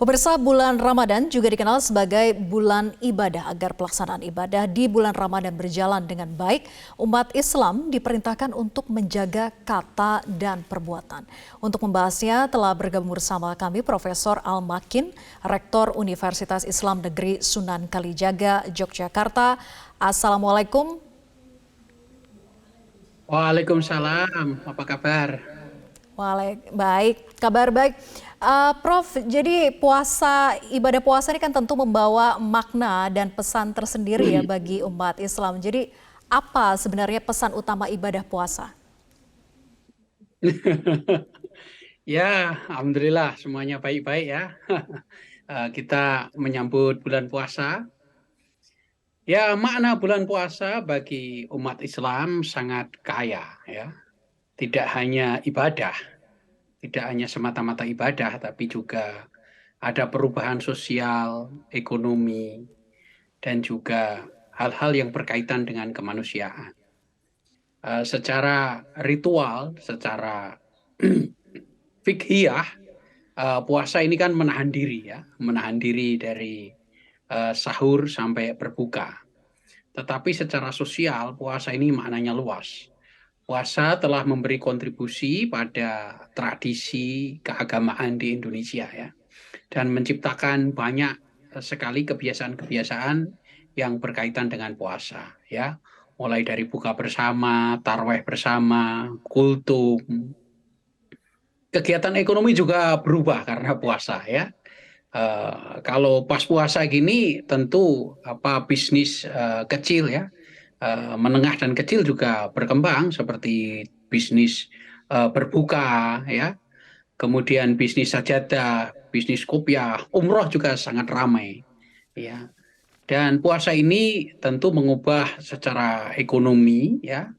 Pemirsa, bulan Ramadan juga dikenal sebagai bulan ibadah. Agar pelaksanaan ibadah di bulan Ramadan berjalan dengan baik, umat Islam diperintahkan untuk menjaga kata dan perbuatan. Untuk membahasnya telah bergabung bersama kami Profesor Al-Makin, Rektor Universitas Islam Negeri Sunan Kalijaga, Yogyakarta. Assalamualaikum. Waalaikumsalam, apa kabar? Baik, kabar baik. Prof, jadi ibadah puasa ini kan tentu membawa makna dan pesan tersendiri ya bagi umat Islam. Jadi apa sebenarnya pesan utama ibadah puasa? Ya, alhamdulillah semuanya baik-baik ya. Kita menyambut bulan puasa. Ya, makna bulan puasa bagi umat Islam sangat kaya ya. Tidak hanya ibadah, tidak hanya semata-mata ibadah, tapi juga ada perubahan sosial, ekonomi, dan juga hal-hal yang berkaitan dengan kemanusiaan. Secara ritual, secara fikhiyah, puasa ini kan menahan diri ya, menahan diri dari sahur sampai berbuka. Tetapi secara sosial, puasa ini maknanya luas. Puasa telah memberi kontribusi pada tradisi keagamaan di Indonesia ya, dan menciptakan banyak sekali kebiasaan-kebiasaan yang berkaitan dengan puasa ya, mulai dari buka bersama, tarawih bersama, kultum. Kegiatan ekonomi juga berubah karena puasa ya. Kalau pas puasa gini tentu bisnis kecil ya, menengah dan kecil juga berkembang seperti bisnis berbuka ya, kemudian bisnis sajadah, bisnis kopiah, umroh juga sangat ramai ya. Dan puasa ini tentu mengubah secara ekonomi ya,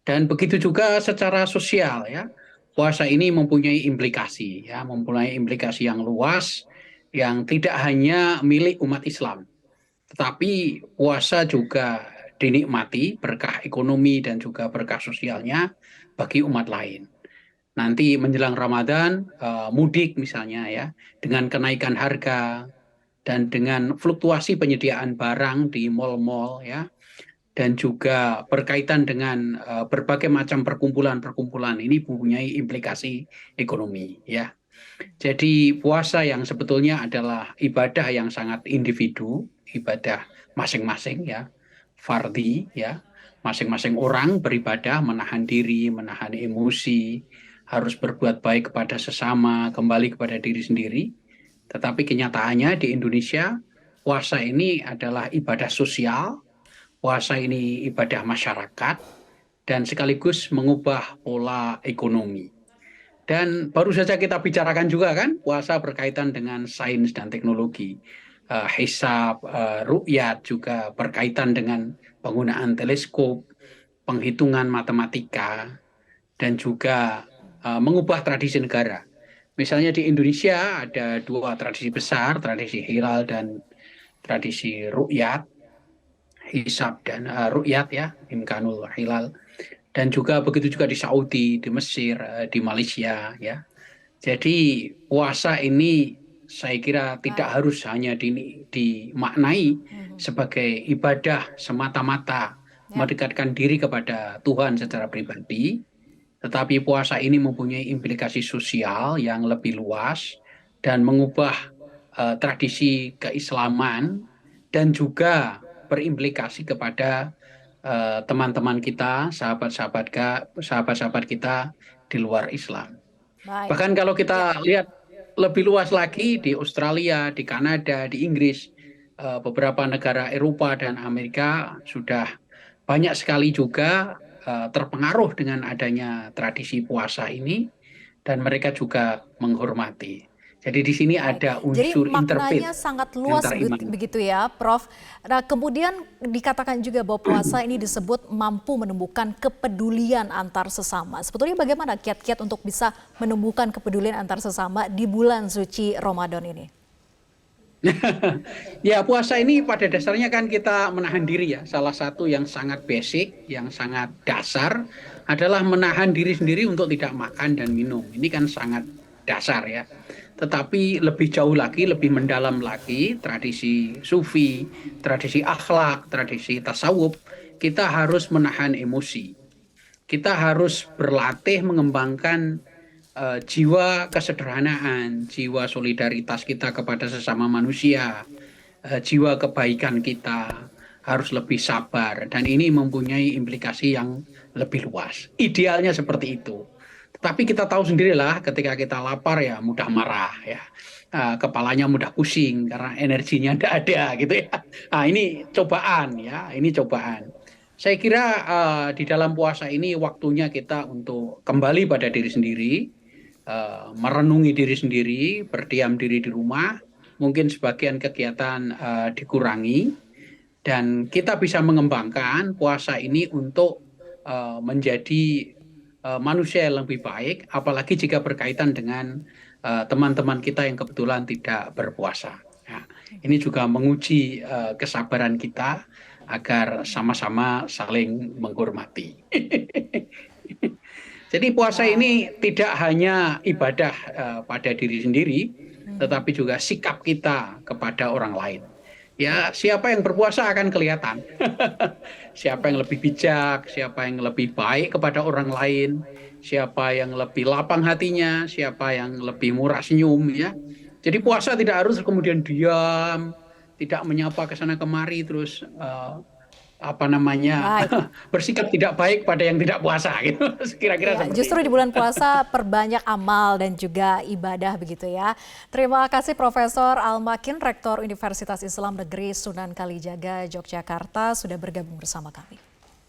dan begitu juga secara sosial ya. Puasa ini mempunyai implikasi ya, mempunyai implikasi yang luas yang tidak hanya milik umat Islam, tetapi puasa juga dinikmati berkah ekonomi dan juga berkah sosialnya bagi umat lain. Nanti menjelang Ramadan, mudik misalnya ya, dengan kenaikan harga dan dengan fluktuasi penyediaan barang di mal-mal ya, dan juga berkaitan dengan berbagai macam perkumpulan-perkumpulan ini mempunyai implikasi ekonomi ya. Jadi puasa yang sebetulnya adalah ibadah yang sangat individu, ibadah masing-masing ya, fardhi ya. Masing-masing orang beribadah menahan diri, menahan emosi, harus berbuat baik kepada sesama, kembali kepada diri sendiri. Tetapi kenyataannya di Indonesia puasa ini adalah ibadah sosial, puasa ini ibadah masyarakat, dan sekaligus mengubah pola ekonomi. Dan baru saja kita bicarakan juga kan, puasa berkaitan dengan sains dan teknologi. Hisab, ru'yat juga berkaitan dengan penggunaan teleskop, penghitungan matematika, dan juga mengubah tradisi negara. Misalnya di Indonesia ada dua tradisi besar, tradisi hilal dan tradisi ru'yat, hisab dan ru'yat ya, imkanul hilal. Dan juga begitu juga di Saudi, di Mesir, di Malaysia ya. Jadi puasa ini saya kira tidak Baik. harus hanya dimaknai sebagai ibadah semata-mata Ya. mendekatkan diri kepada Tuhan secara pribadi, tetapi puasa ini mempunyai implikasi sosial yang lebih luas dan mengubah tradisi keislaman dan juga berimplikasi kepada teman-teman kita, sahabat-sahabat kita di luar Islam. Baik. Bahkan kalau Ya. kita lihat lebih luas lagi di Australia, di Kanada, di Inggris, beberapa negara Eropa dan Amerika sudah banyak sekali juga terpengaruh dengan adanya tradisi puasa ini dan mereka juga menghormati. Jadi di sini Baik, ada jadi unsur interfaith maknanya sangat luas antar iman. begitu ya, Prof. Nah, kemudian dikatakan juga bahwa puasa ini disebut mampu menumbuhkan kepedulian antar sesama. Sebetulnya bagaimana kiat-kiat untuk bisa menumbuhkan kepedulian antar sesama di bulan suci Ramadan ini? Ya, puasa ini pada dasarnya kan kita menahan diri ya. Salah satu yang sangat basic, yang sangat dasar adalah menahan diri sendiri untuk tidak makan dan minum. Ini kan sangat dasar ya. Tetapi lebih jauh lagi, lebih mendalam lagi, tradisi sufi, tradisi akhlak, tradisi tasawuf, kita harus menahan emosi. Kita harus berlatih mengembangkan jiwa kesederhanaan, jiwa solidaritas kita kepada sesama manusia, jiwa kebaikan kita harus lebih sabar, dan ini mempunyai implikasi yang lebih luas. Idealnya seperti itu. Tetapi kita tahu sendirilah ketika kita lapar ya mudah marah ya. Kepalanya mudah pusing karena energinya tidak ada gitu ya. Nah, ini cobaan ya, ini cobaan. Saya kira di dalam puasa ini waktunya kita untuk kembali pada diri sendiri, merenungi diri sendiri, berdiam diri di rumah, mungkin sebagian kegiatan dikurangi, dan kita bisa mengembangkan puasa ini untuk menjadi manusia yang lebih baik, apalagi jika berkaitan dengan teman-teman kita yang kebetulan tidak berpuasa. Nah, ini juga menguji kesabaran kita agar sama-sama saling menghormati. Jadi puasa Wow. ini tidak hanya ibadah pada diri sendiri, tetapi juga sikap kita kepada orang lain. Ya, siapa yang berpuasa akan kelihatan. Siapa yang lebih bijak, siapa yang lebih baik kepada orang lain, siapa yang lebih lapang hatinya, siapa yang lebih murah senyum ya. Jadi puasa tidak harus kemudian diam, tidak menyapa ke sana kemari terus apa namanya Baik. bersikap tidak baik pada yang tidak puasa gitu. Kira-kira Ya, seperti justru itu. di bulan puasa perbanyak amal dan juga ibadah begitu ya. Terima kasih Profesor Al-Makin, Rektor Universitas Islam Negeri Sunan Kalijaga, Yogyakarta sudah bergabung bersama kami.